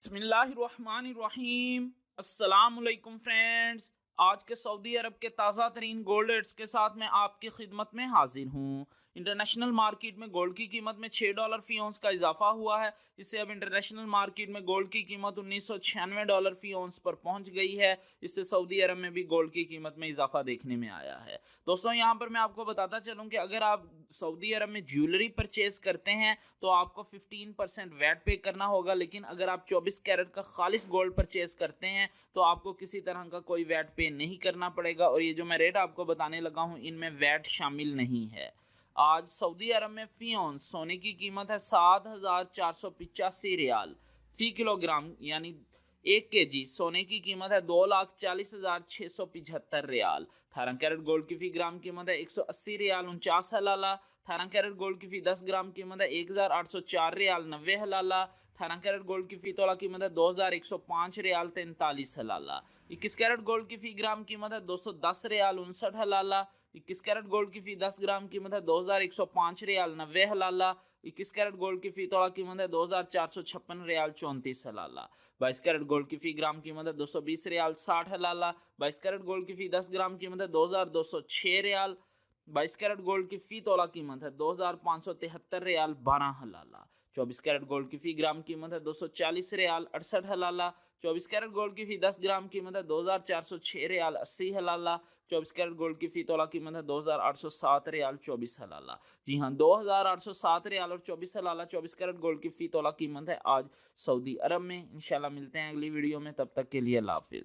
बिस्मिल्लाहिर्रहमानिर्रहीम। अस्सलामुअलैकुम फ्रेंड्स। आज के सऊदी अरब के ताज़ा तरीन गोल्ड रेट्स के साथ मैं आपकी खिदमत में हाजिर हूँ। इंटरनेशनल मार्केट में गोल्ड की कीमत में $6 फी औंस का इजाफा हुआ है। इससे अब इंटरनेशनल मार्केट में गोल्ड की कीमत $1996 फी औंस पर पहुंच गई है। इससे सऊदी अरब में भी गोल्ड की कीमत में इजाफा देखने में आया है। दोस्तों, यहाँ पर मैं आपको बताता चलूँ कि अगर आप सऊदी अरब में ज्वेलरी परचेज करते हैं तो आपको 15% वैट पे करना होगा, लेकिन अगर आप 24 कैरेट का खालिस गोल्ड परचेज करते हैं तो आपको किसी तरह का कोई वैट पे नहीं करना पड़ेगा। और ये जो मैं रेट आपको बताने लगा हूँ, इनमें वैट शामिल नहीं है। आज सऊदी अरब में फी औंस सोने की कीमत है 7,485 रियाल फी किलोग्राम, यानी 1 kg सोने की कीमत है 2,40,675 रियाल। 18 कैरेट गोल्ड की फी ग्राम कीमत है 180 रियाल 49 हलाला। 18 कैरेट गोल्ड की फी 10 ग्राम कीमत है 1,804 रियाल 90 हलाला। 18 कैरेट गोल्ड की फी तोला कीमत है 2,105 रियाल 43 हलाला। 21 कैरेट गोल्ड की फी ग्राम कीमत है 210 रियाल 59 हलाला। 21 कैरेट गोल्ड की फी 10 ग्राम कीमत है 2,105 रियाल 90 हलाला। 21 कैरेट गोल्ड की फी तोला कीमत है 2,456 रियाल 34 हलाला। 22 कैरेट गोल्ड की फी ग्राम कीमत है 220 रियाल 60 हलाला। 22 कैरेट गोल्ड की फी 10 ग्राम कीमत है 2,206 रियाल। 22 कैरेट गोल्ड की फी तोला कीमत है 2,573 रियाल 12 हलाला। 24 कैरेट गोल्ड की फी ग्राम कीमत है 240 रियाल 68 हलाला। 24 कैरेट गोल्ड की फी 10 ग्राम कीमत है 2,406 रियाल 80 हलाला। 24 कैरेट गोल्ड की फी तोला कीमत है 2,807 रियाल 24 हलाला। जी हाँ, 2,807 रियाल और 24 हलाला 24 कैरेट गोल्ड की फी तोला कीमत है आज सऊदी अरब में। इंशाल्लाह मिलते हैं अगली वीडियो में, तब तक के लिए अल्लाह हाफिज़।